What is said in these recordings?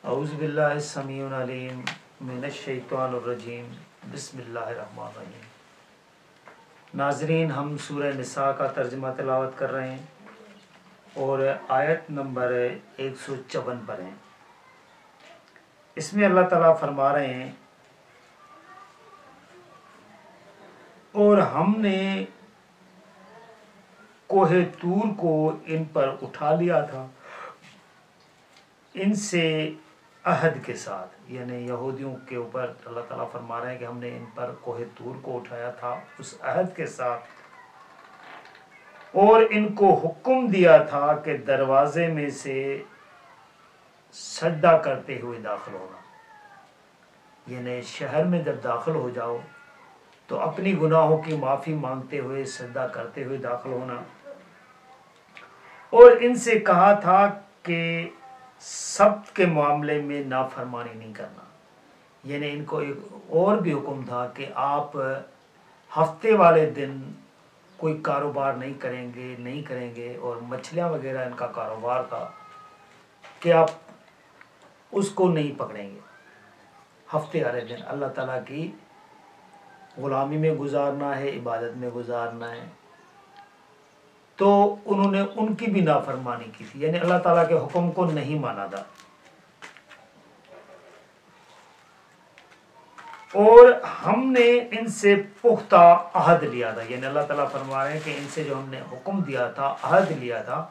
اعوذ باللہ السمیع العلیم من الشیطان الرجیم بسم اللہ الرحمن الرحیم۔ ناظرین، ہم سورہ نساء کا ترجمہ تلاوت کر رہے ہیں اور آیت نمبر 154 پر ہیں۔ اس میں اللہ تعالیٰ فرما رہے ہیں، اور ہم نے کوہ طور کو ان پر اٹھا لیا تھا ان سے عہد کے ساتھ، یعنی یہودیوں کے اوپر اللہ تعالیٰ فرما رہے ہیں کہ ہم نے ان پر کوہ طور کو اٹھایا تھا اس عہد کے ساتھ، اور ان کو حکم دیا تھا کہ دروازے میں سے سجدہ کرتے ہوئے داخل ہونا، یعنی شہر میں جب داخل ہو جاؤ تو اپنی گناہوں کی معافی مانگتے ہوئے سجدہ کرتے ہوئے داخل ہونا، اور ان سے کہا تھا کہ سبت کے معاملے میں نافرمانی نہیں کرنا، یعنی ان کو ایک اور بھی حکم تھا کہ آپ ہفتے والے دن کوئی کاروبار نہیں کریں گے اور مچھلیاں وغیرہ ان کا کاروبار تھا کہ آپ اس کو نہیں پکڑیں گے۔ ہفتے والے دن اللہ تعالیٰ کی غلامی میں گزارنا ہے، عبادت میں گزارنا ہے، تو انہوں نے ان کی بھی نافرمانی کی تھی، یعنی اللہ تعالیٰ کے حکم کو نہیں مانا تھا۔ اور ہم نے ان سے پختہ عہد لیا تھا، یعنی اللہ تعالیٰ فرما رہے ہیں کہ ان سے جو ہم نے حکم دیا تھا، عہد لیا تھا،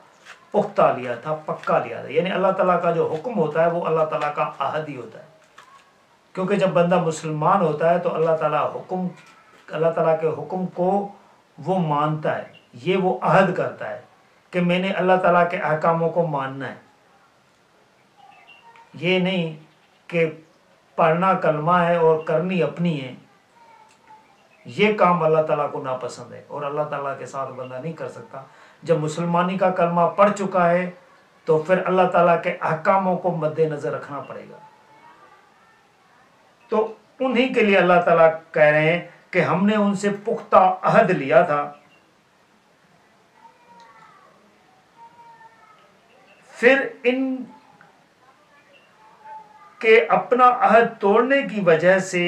پختہ لیا تھا، پکا لیا تھا، یعنی اللہ تعالیٰ کا جو حکم ہوتا ہے وہ اللہ تعالیٰ کا عہد ہی ہوتا ہے، کیونکہ جب بندہ مسلمان ہوتا ہے تو اللہ تعالیٰ کے حکم کو وہ مانتا ہے، یہ وہ عہد کرتا ہے کہ میں نے اللہ تعالیٰ کے احکاموں کو ماننا ہے، یہ نہیں کہ پڑھنا کلمہ ہے اور کرنی اپنی ہے، یہ کام اللہ تعالیٰ کو ناپسند ہے اور اللہ تعالیٰ کے ساتھ بندہ نہیں کر سکتا۔ جب مسلمانی کا کلمہ پڑھ چکا ہے تو پھر اللہ تعالیٰ کے احکاموں کو مد نظر رکھنا پڑے گا۔ تو انہی کے لیے اللہ تعالیٰ کہہ رہے ہیں کہ ہم نے ان سے پختہ عہد لیا تھا، پھر ان کے اپنا عہد توڑنے کی وجہ سے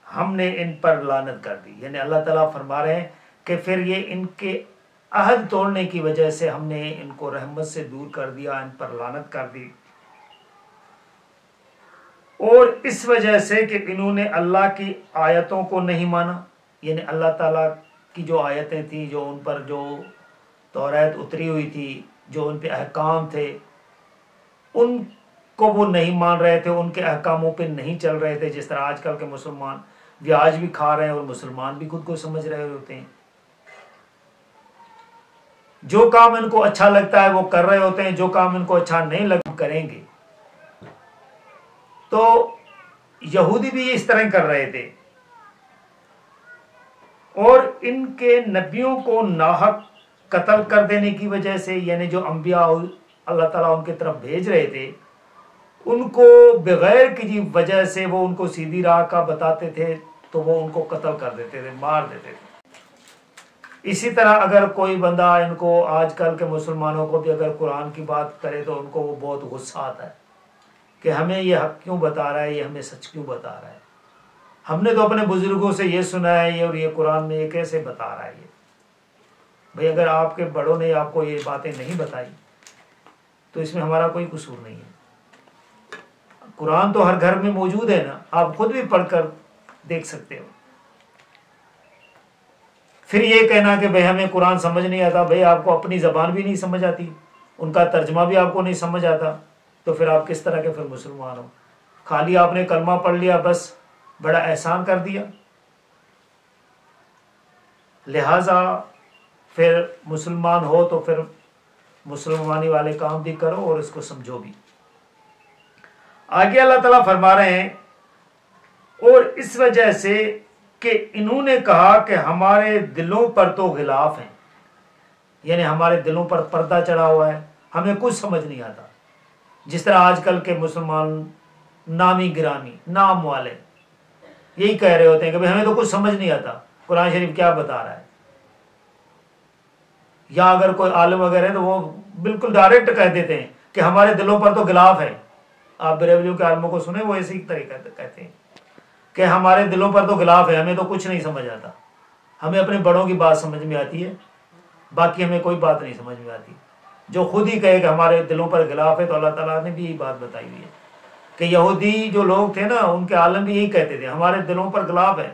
ہم نے ان پر لعنت کر دی، یعنی اللہ تعالیٰ فرما رہے ہیں کہ پھر یہ ان کے عہد توڑنے کی وجہ سے ہم نے ان کو رحمت سے دور کر دیا، ان پر لعنت کر دی، اور اس وجہ سے کہ انہوں نے اللہ کی آیتوں کو نہیں مانا، یعنی اللہ تعالیٰ کی جو آیتیں تھیں، جو ان پر جو توریت اتری ہوئی تھی، جو ان پہ احکام تھے، ان کو وہ نہیں مان رہے تھے، ان کے احکاموں پہ نہیں چل رہے تھے، جس طرح آج کل کے مسلمان بیاج بھی کھا رہے ہیں اور مسلمان بھی خود کو سمجھ رہے ہوتے ہیں، جو کام ان کو اچھا لگتا ہے وہ کر رہے ہوتے ہیں، جو کام ان کو اچھا نہیں لگتا کریں گے۔ تو یہودی بھی اس طرح کر رہے تھے، اور ان کے نبیوں کو ناحق قتل کر دینے کی وجہ سے، یعنی جو انبیاء اللہ تعالیٰ ان کی طرف بھیج رہے تھے ان کو بغیر کسی وجہ سے وہ ان کو سیدھی راہ کا بتاتے تھے تو وہ ان کو قتل کر دیتے تھے، مار دیتے تھے۔ اسی طرح اگر کوئی بندہ ان کو آج کل کے مسلمانوں کو بھی اگر قرآن کی بات کرے تو ان کو وہ بہت غصہ آتا ہے کہ ہمیں یہ حق کیوں بتا رہا ہے، یہ ہمیں سچ کیوں بتا رہا ہے، ہم نے تو اپنے بزرگوں سے یہ سنا ہے، اور یہ قرآن میں یہ کیسے بتا رہا ہے۔ یہ بھئی اگر آپ کے بڑوں نے آپ کو یہ باتیں نہیں بتائی تو اس میں ہمارا کوئی قصور نہیں ہے، قرآن تو ہر گھر میں موجود ہے نا، آپ خود بھی پڑھ کر دیکھ سکتے ہو۔ پھر یہ کہنا کہ بھئی ہمیں قرآن سمجھ نہیں آتا، بھئی آپ کو اپنی زبان بھی نہیں سمجھ آتی، ان کا ترجمہ بھی آپ کو نہیں سمجھ آتا، تو پھر آپ کس طرح کے پھر مسلمان ہو؟ خالی آپ نے کلمہ پڑھ لیا بس، بڑا احسان کر دیا۔ لہٰذا پھر مسلمان ہو تو پھر مسلمانی والے کام بھی کرو اور اس کو سمجھو بھی۔ آگے اللہ تعالیٰ فرما رہے ہیں، اور اس وجہ سے کہ انہوں نے کہا کہ ہمارے دلوں پر تو غلاف ہیں، یعنی ہمارے دلوں پر پردہ چڑھا ہوا ہے، ہمیں کچھ سمجھ نہیں آتا، جس طرح آج کل کے مسلمان نامی گرامی نام والے یہی کہہ رہے ہوتے ہیں کہ بھئی ہمیں تو کچھ سمجھ نہیں آتا قرآن شریف کیا بتا رہا ہے، یا اگر کوئی عالم وغیرہ ہے تو وہ بالکل ڈائریکٹ کہہ دیتے ہیں کہ ہمارے دلوں پر تو غلاف ہے، آپ بریلویوں کے عالموں کو سنیں، وہ اسی طریقہ کہتے ہیں کہ ہمارے دلوں پر تو غلاف ہے، ہمیں تو کچھ نہیں سمجھ آتا، ہمیں اپنے بڑوں کی بات سمجھ میں آتی ہے، باقی ہمیں کوئی بات نہیں سمجھ میں آتی۔ جو خود ہی کہے کہ ہمارے دلوں پر غلاف ہے، تو اللہ تعالیٰ نے بھی یہی بات بتائی ہوئی ہے کہ یہودی جو لوگ تھے نا، ان کے عالم بھی یہی کہتے تھے ہمارے دلوں پر غلاف ہے۔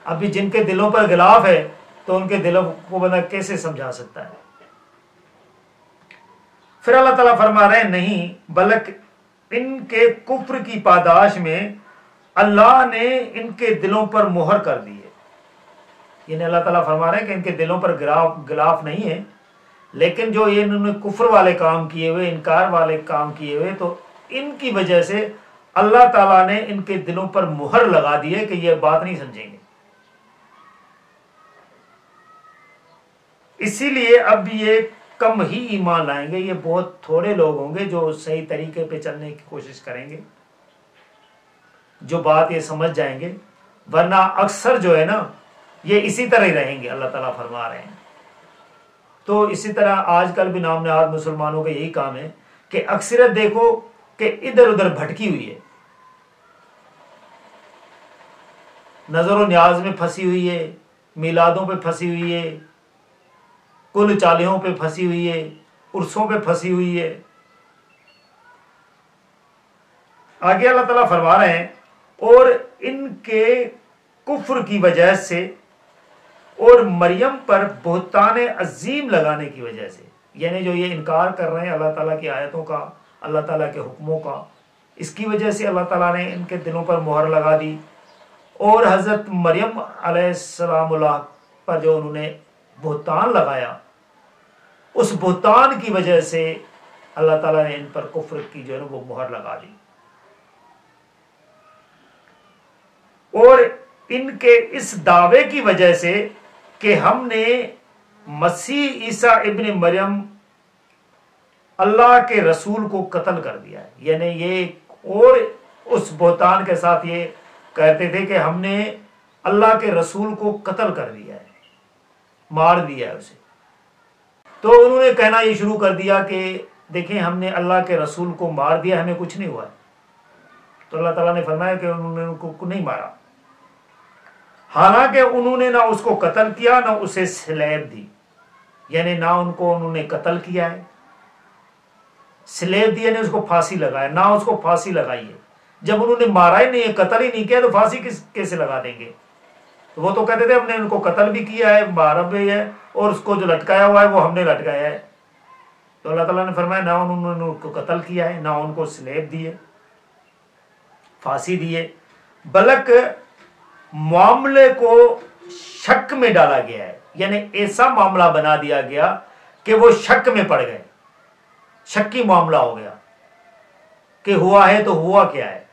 ابھی جن کے دلوں پر غلاف ہے تو ان کے دلوں کو بندہ کیسے سمجھا سکتا ہے؟ پھر اللہ تعالیٰ فرما رہے ہیں نہیں، بلکہ ان کے کفر کی پاداش میں اللہ نے ان کے دلوں پر مہر کر دی ہے۔ یعنی اللہ تعالیٰ فرما رہے ہیں کہ ان کے دلوں پر غلاف نہیں ہے، لیکن جو یہ انہوں نے کفر والے کام کیے ہوئے، انکار والے کام کیے ہوئے، تو ان کی وجہ سے اللہ تعالیٰ نے ان کے دلوں پر مہر لگا دی ہے کہ یہ بات نہیں سمجھیں گے۔ اسی لیے اب یہ کم ہی ایمان لائیں گے، یہ بہت تھوڑے لوگ ہوں گے جو صحیح طریقے پہ چلنے کی کوشش کریں گے، جو بات یہ سمجھ جائیں گے، ورنہ اکثر جو ہے نا یہ اسی طرح ہی رہیں گے، اللہ تعالیٰ فرما رہے ہیں۔ تو اسی طرح آج کل بھی نام نہاد مسلمانوں کا یہی کام ہے کہ اکثریت دیکھو کہ ادھر ادھر بھٹکی ہوئی ہے، نظر و نیاز میں پھنسی ہوئی ہے، میلادوں پہ پھنسی ہوئی ہے، کل چالیوں پہ پھنسی ہوئی ہے، عرسوں پہ پھنسی ہوئی ہے۔ آگے اللہ تعالیٰ فرما رہے ہیں اور ان کے کفر کی وجہ سے اور مریم پر بہتان عظیم لگانے کی وجہ سے، یعنی جو یہ انکار کر رہے ہیں اللہ تعالیٰ کی آیتوں کا، اللہ تعالیٰ کے حکموں کا، اس کی وجہ سے اللہ تعالیٰ نے ان کے دلوں پر مہر لگا دی، اور حضرت مریم علیہ السلام اللہ پر جو انہوں نے بہتان لگایا، اس بہتان کی وجہ سے اللہ تعالیٰ نے ان پر کفر کی جو ہے نا وہ مہر لگا دی، اور ان کے اس دعوے کی وجہ سے کہ ہم نے مسیح عیسیٰ ابن مریم اللہ کے رسول کو قتل کر دیا ہے، یعنی یہ اور اس بہتان کے ساتھ یہ کہتے تھے کہ ہم نے اللہ کے رسول کو قتل کر دیا ہے، مار دیا ہے اسے۔ تو انہوں نے کہنا یہ شروع کر دیا کہ دیکھیں ہم نے اللہ کے رسول کو مار دیا، ہمیں کچھ نہیں ہوا ہے۔ تو اللہ تعالیٰ نے فرمایا کہ انہوں نے ان کو نہیں مارا، حالانکہ انہوں نے نہ اس کو قتل کیا نہ اسے سلیب دی، یعنی نہ ان کو انہوں نے قتل کیا ہے، سلیب دی یعنی اس کو پھانسی لگایا، نہ اس کو پھانسی لگائی ہے۔ جب انہوں نے مارا ہی نہیں ہے، قتل ہی نہیں کیا، تو پھانسی کیسے لگا دیں گے؟ وہ تو کہتے تھے ہم نے ان کو قتل بھی کیا ہے، مارا بھی ہے، اور اس کو جو لٹکایا ہوا ہے وہ ہم نے لٹکایا ہے۔ تو اللہ تعالیٰ نے فرمایا نہ انہوں نے ان کو قتل کیا ہے، نہ ان کو سلیب دی ہے، پھانسی دی ہے، بلکہ معاملے کو شک میں ڈالا گیا ہے، یعنی ایسا معاملہ بنا دیا گیا کہ وہ شک میں پڑ گئے، شکی معاملہ ہو گیا کہ ہوا ہے تو ہوا کیا ہے۔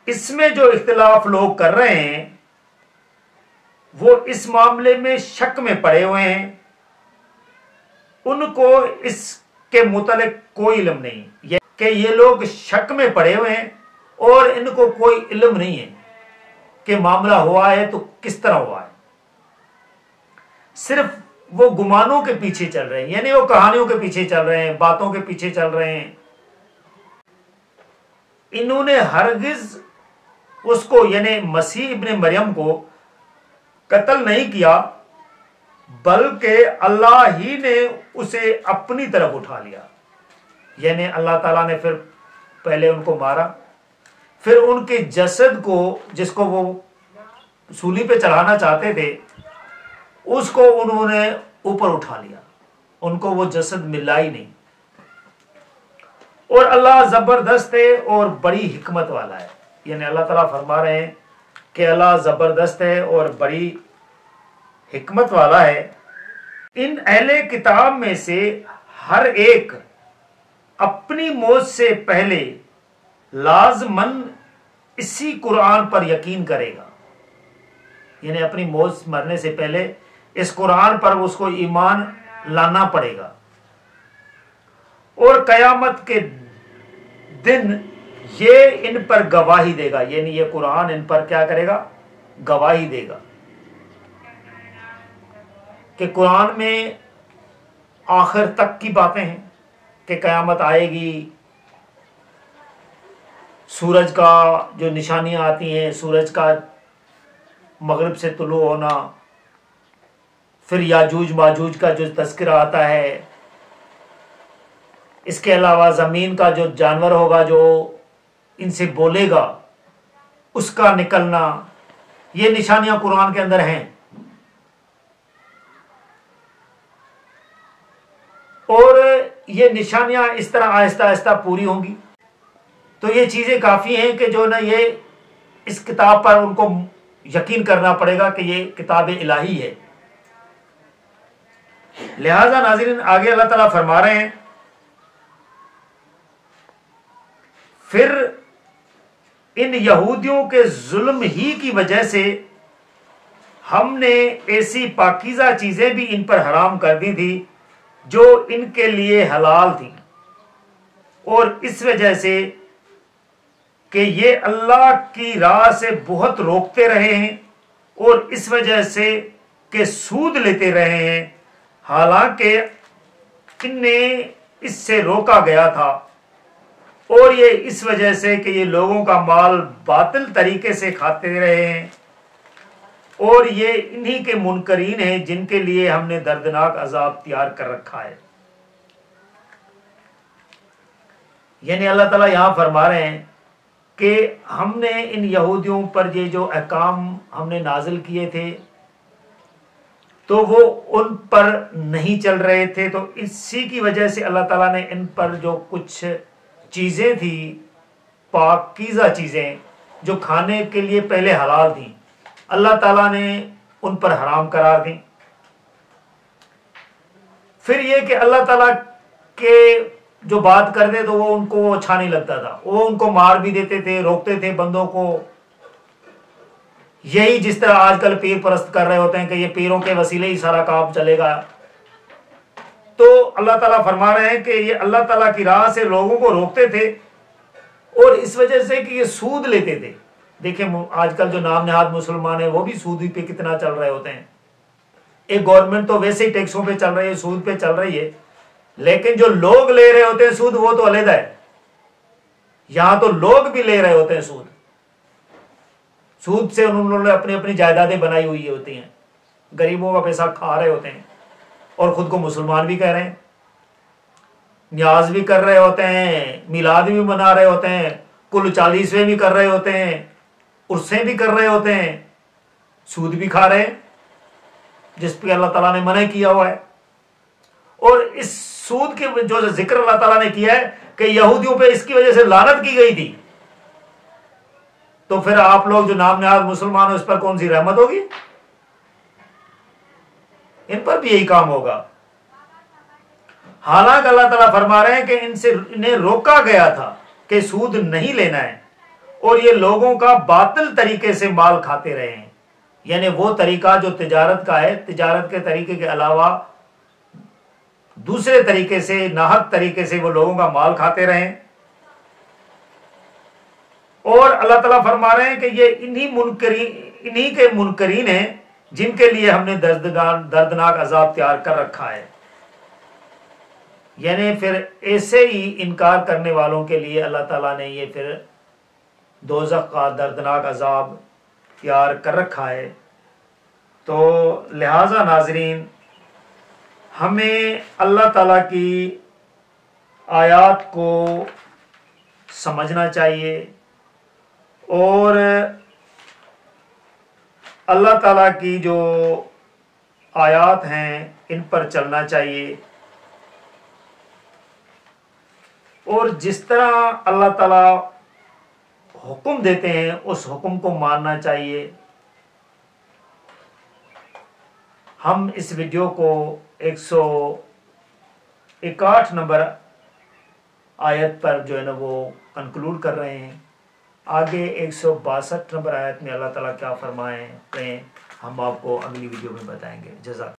اس میں جو اختلاف لوگ کر رہے ہیں وہ اس معاملے میں شک میں پڑے ہوئے ہیں، ان کو اس کے متعلق کوئی علم نہیں، کہ یہ لوگ شک میں پڑے ہوئے ہیں اور ان کو کوئی علم نہیں ہے کہ معاملہ ہوا ہے تو کس طرح ہوا ہے، صرف وہ گمانوں کے پیچھے چل رہے ہیں، یعنی وہ کہانیوں کے پیچھے چل رہے ہیں، باتوں کے پیچھے چل رہے ہیں۔ انہوں نے ہرگز اس کو یعنی مسیح ابن مریم کو قتل نہیں کیا، بلکہ اللہ ہی نے اسے اپنی طرف اٹھا لیا، یعنی اللہ تعالیٰ نے پھر پہلے ان کو مارا، پھر ان کے جسد کو جس کو وہ سولی پہ چڑھانا چاہتے تھے اس کو انہوں نے اوپر اٹھا لیا، ان کو وہ جسد ملا ہی نہیں۔ اور اللہ زبردست ہے اور بڑی حکمت والا ہے، یعنی اللہ تعالیٰ فرما رہے ہیں کہ اللہ زبردست ہے اور بڑی حکمت والا ہے۔ ان اہل کتاب میں سے ہر ایک اپنی موت سے پہلے لازماً اسی قرآن پر یقین کرے گا، یعنی اپنی موت مرنے سے پہلے اس قرآن پر اس کو ایمان لانا پڑے گا، اور قیامت کے دن یہ ان پر گواہی دے گا، یعنی یہ قرآن ان پر کیا کرے گا؟ گواہی دے گا۔ کہ قرآن میں آخر تک کی باتیں ہیں کہ قیامت آئے گی، سورج کا جو نشانیاں آتی ہیں، سورج کا مغرب سے طلوع ہونا، پھر یاجوج ماجوج کا جو تذکرہ آتا ہے، اس کے علاوہ زمین کا جو جانور ہوگا جو ان سے بولے گا اس کا نکلنا، یہ نشانیاں قرآن کے اندر ہیں. اور یہ نشانیاں اس طرح آہستہ آہستہ پوری ہوں گی. تو یہ چیزیں کافی ہیں کہ جو نا یہ اس کتاب پر ان کو یقین کرنا پڑے گا کہ یہ کتاب الہی ہے. لہذا ناظرین آگے اللہ تعالیٰ فرما رہے ہیں پھر ان یہودیوں کے ظلم ہی کی وجہ سے ہم نے ایسی پاکیزہ چیزیں بھی ان پر حرام کر دی تھی جو ان کے لیے حلال تھی، اور اس وجہ سے کہ یہ اللہ کی راہ سے بہت روکتے رہے ہیں، اور اس وجہ سے کہ سود لیتے رہے ہیں، حالانکہ انہیں اس سے روکا گیا تھا. اور یہ اس وجہ سے کہ یہ لوگوں کا مال باطل طریقے سے کھاتے رہے ہیں، اور یہ انہی کے منکرین ہیں جن کے لیے ہم نے دردناک عذاب تیار کر رکھا ہے. یعنی اللہ تعالیٰ یہاں فرما رہے ہیں کہ ہم نے ان یہودیوں پر یہ جو احکام ہم نے نازل کیے تھے تو وہ ان پر نہیں چل رہے تھے، تو اسی کی وجہ سے اللہ تعالیٰ نے ان پر جو کچھ چیزیں تھی، پاکیزہ چیزیں جو کھانے کے لیے پہلے حلال تھیں، اللہ تعالیٰ نے ان پر حرام قرار دیں. پھر یہ کہ اللہ تعالیٰ کے جو بات کر دے تو وہ ان کو اچھا نہیں لگتا تھا، وہ ان کو مار بھی دیتے تھے، روکتے تھے بندوں کو. یہی جس طرح آج کل پیر پرست کر رہے ہوتے ہیں کہ یہ پیروں کے وسیلے ہی سارا کام چلے گا. تو اللہ تعالیٰ فرما رہے ہیں کہ یہ اللہ تعالیٰ کی راہ سے لوگوں کو روکتے تھے، اور اس وجہ سے کہ یہ سود لیتے تھے. دیکھیں آج کل جو نام نہاد مسلمان ہیں وہ بھی سود پہ کتنا چل رہے ہوتے ہیں. ایک گورنمنٹ تو ویسے ہی ٹیکسوں پہ چل رہی ہے، سود پہ چل رہی ہے، لیکن جو لوگ لے رہے ہوتے ہیں سود وہ تو علیحدہ ہے. یہاں تو لوگ بھی لے رہے ہوتے ہیں سود. سود سے انہوں نے اپنی اپنی جائیدادیں بنائی ہوئی ہوتی ہیں، غریبوں کا پیسہ کھا رہے ہوتے ہیں، اور خود کو مسلمان بھی کہہ رہے ہیں، نیاز بھی کر رہے ہوتے ہیں، میلاد بھی منا رہے ہوتے ہیں، کل 40ویں بھی کر رہے ہوتے ہیں، عرسیں بھی کر رہے ہوتے ہیں، سود بھی کھا رہے ہیں جس پہ اللہ تعالیٰ نے منع کیا ہوا ہے. اور اس سود کے جو ذکر اللہ تعالیٰ نے کیا ہے کہ یہودیوں پہ اس کی وجہ سے لعنت کی گئی تھی، تو پھر آپ لوگ جو نام نہاد مسلمان ہو اس پر کون سی رحمت ہوگی؟ ان پر بھی یہی کام ہوگا. حالانکہ اللہ تعالیٰ فرما رہے ہیں کہ انہیں روکا گیا تھا کہ سود نہیں لینا ہے، اور یہ لوگوں کا باطل طریقے سے مال کھاتے رہے ہیں. یعنی وہ طریقہ جو تجارت کا ہے، تجارت کے طریقے کے علاوہ دوسرے طریقے سے، ناحق طریقے سے وہ لوگوں کا مال کھاتے رہے. اور اللہ تعالیٰ فرما رہے ہیں کہ یہ انہی کے منکرین ہیں جن کے لیے ہم نے دردناک عذاب تیار کر رکھا ہے. یعنی پھر ایسے ہی انکار کرنے والوں کے لیے اللہ تعالیٰ نے یہ پھر دوزخ کا دردناک عذاب تیار کر رکھا ہے. تو لہذا ناظرین ہمیں اللہ تعالیٰ کی آیات کو سمجھنا چاہیے، اور اللہ تعالیٰ کی جو آیات ہیں ان پر چلنا چاہیے، اور جس طرح اللہ تعالیٰ حکم دیتے ہیں اس حکم کو ماننا چاہیے. ہم اس ویڈیو کو 161 نمبر آیت پر جو ہے نا وہ کنکلوڈ کر رہے ہیں. آگے 162 نمبر آیت میں اللہ تعالیٰ کیا فرمائیں ہم آپ کو اگلی ویڈیو میں بتائیں گے. جزاک